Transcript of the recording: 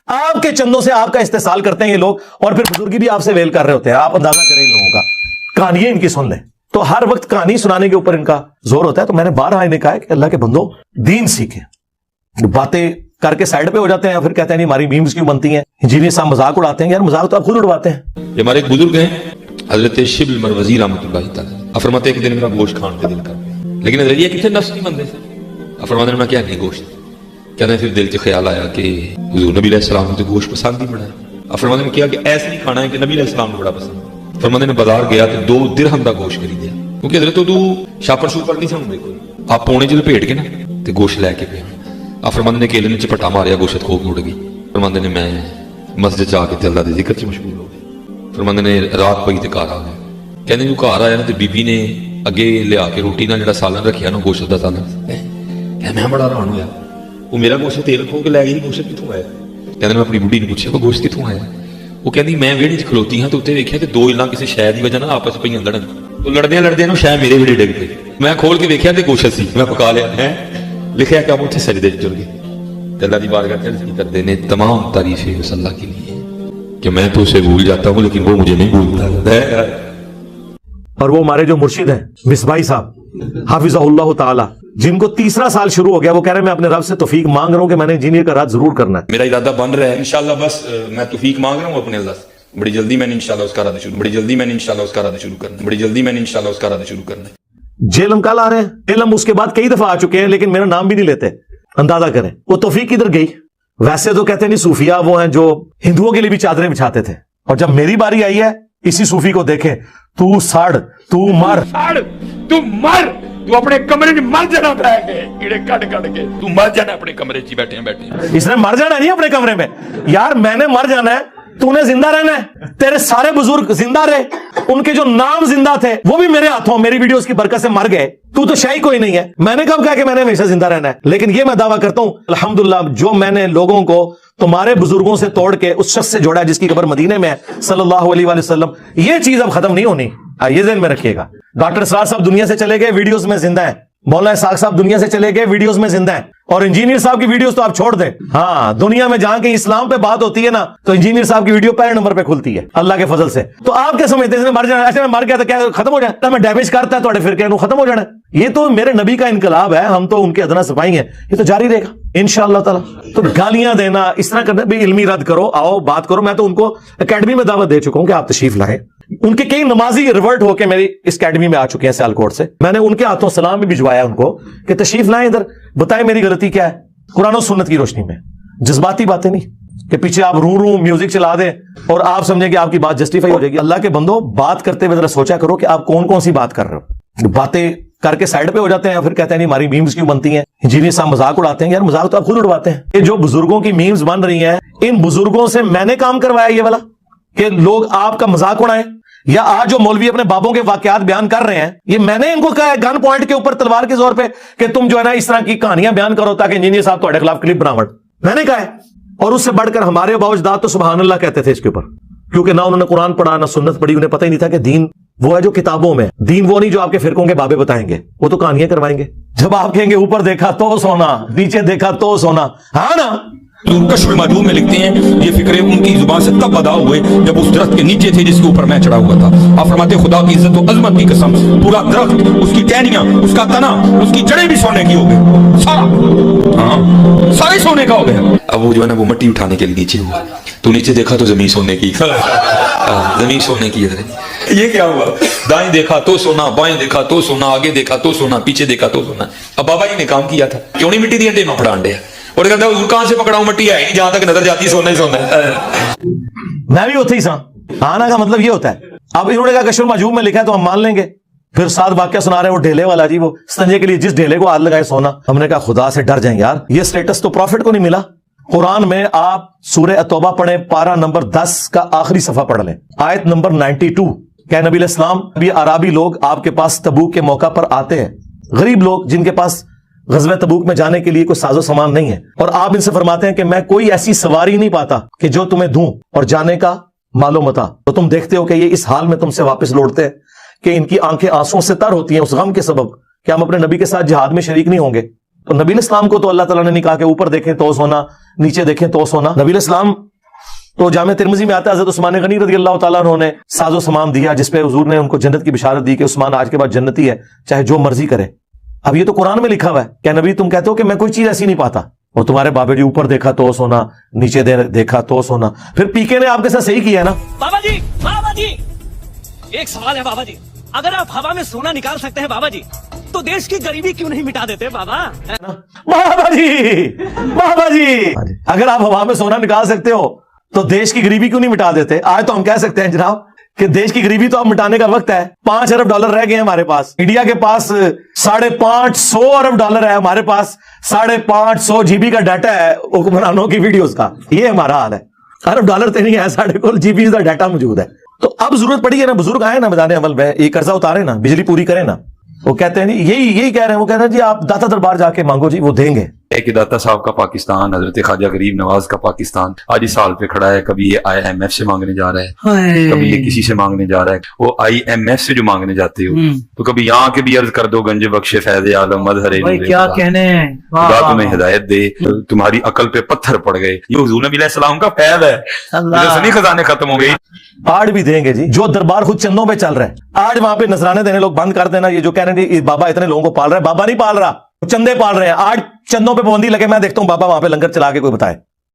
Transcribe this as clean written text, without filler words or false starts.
آپ کے چندوں سے آپ کا استحصال کرتے ہیں یہ لوگ، اور پھر بزرگی بھی آپ سے ویل کر رہے ہوتے ہیں. آپ اندازہ کریں ان لوگوں کا، کہانیاں ان کی سن لیں تو ہر وقت کہانی سنانے کے اوپر ان کا زور ہوتا ہے. تو میں نے بارہا انہیں کہا ہے کہ اللہ کے بندو دین سیکھیں. باتیں کر کے سائڈ پہ ہو جاتے ہیں، پھر کہتے ہیں نہیں ہماری میمز کیوں بنتی ہیں، انجینئر صاحب مذاق اڑاتے ہیں. یار مذاق تو آپ خود اڑواتے ہیں. یہ ہمارے ایک بزرگ ہیں حضرت شبل مروزی رحمۃ اللہ تعالی، فرماتے ہیں کہ دن میرا گوشت کھان کا دل کر، لیکن حضرت یہ کتنے نفس نہیں بندے. فرماتے ہیں میں کیا نہیں گوشت، کہتے ہیں پھر دل سے خیال آیا کہ حضور نبی علیہ السلام نے گوشت پسند ہی بڑا ہے. فرماتے ہیں کیا کہ ایسے نہیں کھانا ہے کہ نبی علیہ السلام کو بڑا پسند. فرماتے ہیں بازار گیا تو 2 درہم کا گوشت خریدیا، کیونکہ حضرت تو شاپر شوپر نہیں سن کوئی، آپ پونے چ لپیٹ کے نا تے گوشت لے کے پیا. آپ فرماندے نے کیلے نے چپٹا ماریا، گوشت کھو کے اڑ گئی. فرماندے نے میں مسجد جا کے اللہ دے ذکر چ مشغول ہو گیا. فرماندے نے رات پئی تے گھر آ گیا. کہندے جو گھر آیا نا تے بی بی نے اگے لیا کے روٹی نال جڑا سالن رکھیا نا گوشت دا سالن، کہ میں بڑا حیران ہویا، وہ میرا گوشت تیل کھو کے لے گئی، گوشت کتھوں آیا؟ کہندے میں اپنی بڈھی نے پوچھیا کہ گوشت کتھوں آیا؟ وہ کہندی میں ویڑے چ کھلوتی ہاں تے اوتے ویکھیا کہ 2 الاں کسی شے دی وجہ نال آپس پہ لڑن، تو لڑدے نو شے میرے ویڑے ڈگ پئی. میں کھول کے ویکھیا تے گوشت سی، میں پکا لیا ہے لکھیا کہ ہم اوتھے سجدے چ چل گئے. اللہ کی بارگاہ میں عرض کرتے ہیں تمام تعریفیں اس اللہ کے لیے کہ میں تو اسے بھول جاتا ہوں لیکن وہ مجھے نہیں بھولتا ہے. اور وہ ہمارے جو مرشد ہیں مصباحی صاحب حافظہ اللہ تعالی، جن کو 3 سال شروع ہو گیا، وہ کہہ رہے ہیں میں اپنے رب سے توفیق مانگ رہا ہوں کہ میں نے انجینئر کا راز ضرور کرنا ہے. میرا ارادہ بن رہا ہے انشاءاللہ، بس میں توفیق مانگ رہا ہوں اپنے اللہ سے. بڑی جلدی میں نے انشاءاللہ اس کا ارادہ شروع کرنا ہے. جیلم کل آ رہے ہیں، علم اس کے بعد کئی دفعہ آ چکے ہیں لیکن میرا نام بھی نہیں لیتے. اندازہ کریں وہ توفیق کدھر گئی. ویسے تو کہتے ہیں نہیں صوفیہ وہ ہیں جو ہندوؤں کے لیے بھی چادریں بچھاتے تھے، اور جب میری باری آئی ہے اسی صوفی کو دیکھیں، تو سڑ، تو مر، تو اپنے کمرے میں مر جانا، کیڑے کٹ کے تو مر جانا اپنے کمرے چ بیٹھے. اس نے مر جانا نہیں اپنے کمرے میں. یار میں نے مر جانا ہے، تو نے زندہ رہنا ہے. تیرے سارے بزرگ زندہ رہے، ان کے جو نام زندہ تھے وہ بھی میرے ہاتھوں میری ویڈیوز کی برکت سے مر گئے. تو شاہی کوئی نہیں ہے. میں نے کب کہا کہ میں نے ہمیشہ زندہ رہنا ہے؟ لیکن یہ میں دعویٰ کرتا ہوں الحمدللہ جو میں نے لوگوں کو تمہارے بزرگوں سے توڑ کے اس شخص سے جوڑا جس کی قبر مدینے میں ہے صلی اللہ علیہ وآلہ وسلم، یہ چیز اب ختم نہیں ہونی. یہ ذہن میں رکھیے گا. ڈاکٹر اسرار صاحب دنیا سے چلے گئے، ویڈیوز میں زندہ ہیں. مولانا اسحاق صاحب دنیا سے چلے گئے، ویڈیوز میں زندہ ہیں. اور انجینئر صاحب کی ویڈیوز تو آپ چھوڑ دیں. ہاں دنیا میں جہاں کے اسلام پہ بات ہوتی ہے نا تو انجینئر صاحب کی ویڈیو پہلے نمبر پہ کھلتی ہے اللہ کے فضل سے. تو آپ کیا سمجھتے ہیں مر جانا، ایسے میں مر گیا تو کیا ختم ہو جائے؟ میں ڈیمیج کرتا ہے تھوڑے فرقے ختم ہو جانا. یہ تو میرے نبی کا انقلاب ہے، ہم تو ان کے ادنا سپاہی ہیں، یہ تو جاری رہے گا انشاءاللہ تعالی. تو گالیاں دینا اس طرح کرنا بھی علمی رد کرو، آؤ بات کرو. میں تو ان کو اکیڈمی میں دعوت دے چکا ہوں کہ آپ تشریف لائیں. ان کے کئی نمازی ریورٹ ہو کے میری اس اکیڈمی میں آ چکے ہیں سیالکوٹ سے. میں نے ان کے ہاتھوں سلام بھی بھجوایا ان کو کہ تشریف لائیں ادھر، بتائیں میری غلطی کیا ہے. قرآن و سنت کی روشنی میں، جذباتی باتیں نہیں کہ پیچھے آپ رو میوزک چلا دیں اور آپ سمجھیں کہ آپ کی بات جسٹیفائی ہو جائے گی. اللہ کے بندو بات کرتے ہوئے ذرا سوچا کرو کہ آپ کون سی بات کر رہے ہو. باتیں کر کے سائڈ پہ ہو جاتے ہیں، پھر کہتے ہیں نہیں ہماری میمز کیوں بنتی ہیں، انجینئر صاحب مذاق اڑاتے ہیں. یار مذاق تو آپ خود اڑواتے ہیں. یہ جو بزرگوں کی میمز بن رہی ہیں، ان بزرگوں سے میں نے کام کروایا یہ والا کہ لوگ آپ کا مذاق اڑائیں، یا آج جو مولوی اپنے بابوں کے واقعات بیان کر رہے ہیں یہ میں نے ان کو کہا ہے گن پوائنٹ کے اوپر تلوار کے زور پہ کہ تم جو ہے نا اس طرح کی کہانیاں بیان کرو تاکہ انجینئر صاحب تمہارے خلاف کلپ بناوڑ. میں نے کہا ہے. اور اس سے بڑھ کر ہمارے اباء و اجداد تو سبحان اللہ کہتے تھے اس کے اوپر، کیونکہ نہ انہوں نے قرآن پڑھا نہ سنت پڑھی. انہیں پتہ ہی نہیں تھا کہ دین وہ ہے جو کتابوں میں، دین وہ نہیں جو آپ کے فرقوں کے بابے بتائیں گے، وہ تو کہانیاں کروائیں گے. جب آپ کہیں گے اوپر دیکھا تو سونا، نیچے دیکھا تو سونا، ہاں نا. کشف المعدوم میں لکھتے ہیں یہ فکرے ان کی زبان سے تب ادا ہوئے جب اس درخت کے نیچے تھے جس کے اوپر میں چڑھا ہوا تھا. آپ فرماتے خدا کی عزت و عظمت کی قسم پورا درخت، اس کی ٹہنیاں، اس کا تنا، اس کی جڑیں بھی سونے کی ہو گئی، سارے سونے کا ہو گیا. اب وہ جو ہے نا وہ مٹی اٹھانے کے لیے نیچے ہوا، تو نیچے دیکھا تو زمین سونے کی، زمین سونے کی. یہ کیا ہوا؟ دائیں دیکھا تو سونا، بائیں دیکھا تو سونا، آگے دیکھا تو سونا، پیچھے دیکھا تو سونا. اب بابا جی نے کام کیا تھا، کیوں نہیں مٹی دی انڈے میں پڑھان دیا؟ اور کہتا ہے کہاں سے پکڑاؤں، مٹی ہے جہاں تک نظر جاتی سونا ہی سونا ہے. میں بھی ہوتا ہی سا آنا کا مطلب یہ ہوتا ہے. اب انہوں نے کہا کشف المعجوب میں لکھا ہے تو ہم مان لیں گے. پھر ساتھ واقعہ سنا رہے ہیں وہ ڈھیلے والا جی، وہ سنجے کے لیے جس ڈھیلے کو ہاتھ لگائے سونا. ہم نے کہا خدا سے ڈر جائیں یار، یہ سٹیٹس تو پروفٹ کو نہیں ملا. قرآن میں آپ سورہ التوبہ پڑھیں، پارہ نمبر 10 کا آخری صفحہ پڑھ لیں، آیت نمبر 92 کہ نبی علیہ السلام بھی عرابی لوگ آپ کے پاس تبوک کے موقع پر آتے ہیں، غریب لوگ جن کے پاس غزوہ تبوک میں جانے کے لیے کوئی ساز و سامان نہیں ہے، اور آپ ان سے فرماتے ہیں کہ میں کوئی ایسی سواری نہیں پاتا کہ جو تمہیں دوں اور جانے کا مال و متاع. تو تم دیکھتے ہو کہ یہ اس حال میں تم سے واپس لوٹتے ہیں کہ ان کی آنکھیں آنسوں سے تر ہوتی ہیں اس غم کے سبب کہ ہم اپنے نبی کے ساتھ جہاد میں شریک نہیں ہوں گے. تو نبی اسلام کو تو اللہ تعالیٰ نے نہیں کہا کہ اوپر دیکھیں تو سونا, نیچے دیکھیں تو سونا. نبی اسلام تو جامع ترمذی میں آتا ہے حضرت عثمان غنی رضی اللہ تعالیٰ عنہ نے ساز و سامان دیا جس پہ حضور نے ان کو جنت کی بشارت دی کہ عثمان آج کے بعد جنتی ہے, چاہے جو مرضی کرے. اب یہ تو قرآن میں لکھا ہوا ہے. کیا نبی تم کہتے ہو کہ میں کوئی چیز ایسی نہیں پاتا؟ اور تمہارے بابا جی اوپر دیکھا تو سونا, نیچے دیکھا تو سونا. پھر پی کے نے آپ کے ساتھ صحیح کیا ہے نا. بابا جی ایک سوال ہے بابا جی, اگر آپ ہوا میں سونا نکال سکتے ہیں بابا جی تو دیش کی غریبی کیوں نہیں مٹا دیتے بابا؟ بابا جی اگر آپ ہوا میں سونا نکال سکتے ہو تو دیش کی غریبی کیوں نہیں مٹا دیتے؟ آج تو ہم کہہ سکتے ہیں جناب کہ دیش کی غریبی تو اب مٹانے کا وقت ہے. 5 ارب ڈالر رہ گئے ہیں ہمارے پاس. انڈیا کے پاس 550 ارب ڈالر ہے, ہمارے پاس 550 GB کا ڈیٹا ہے حکمرانوں کی ویڈیوز کا. یہ ہمارا حال ہے. ارب ڈالر تو نہیں ہے, ساڑھے کو GB کا ڈیٹا موجود ہے. تو اب ضرورت پڑی ہے نا, بزرگ آئے نا میدان عمل میں, یہ قرضہ اتارے نا, بجلی پوری کرے نا. وہ کہتے ہیں یہی کہہ رہے ہیں, وہ کہتے ہیں جی آپ داتا دربار جا کے مانگو جی وہ دیں گے. کہ داتا صاحب کا پاکستان, حضرت خواجہ غریب نواز کا پاکستان آج اس سال پہ کھڑا ہے. کبھی یہ IMF سے مانگنے جا رہا ہے, کبھی یہ کسی سے مانگنے جا رہا ہے. وہ IMF سے جو مانگنے جاتے ہو تو کبھی یہاں کے بھی عرض کر دو گنج بخش فیض عالم مظہر کیا کہنے ہیں, خدا تمہیں ہدایت دے, تمہاری عقل پہ پتھر پڑ گئے. یہ حضور نبی علیہ السلام کا فیض ہے, رسمی خزانے ختم ہو گئی. آج بھی دیں گے جی. جو دربار خود چندوں پہ چل رہا ہے, آج وہاں پہ نذرانے دینے لوگ بند کر دینا. یہ جو کہہ رہے ہیں بابا اتنے لوگوں کو پال رہا ہے, بابا نہیں پال رہا, چندے پال رہے ہیں. آج چندوں پہ پابندی لگے, میں دیکھتا ہوں بابا وہاں پہ لنگر چلا کے کوئی بتائے.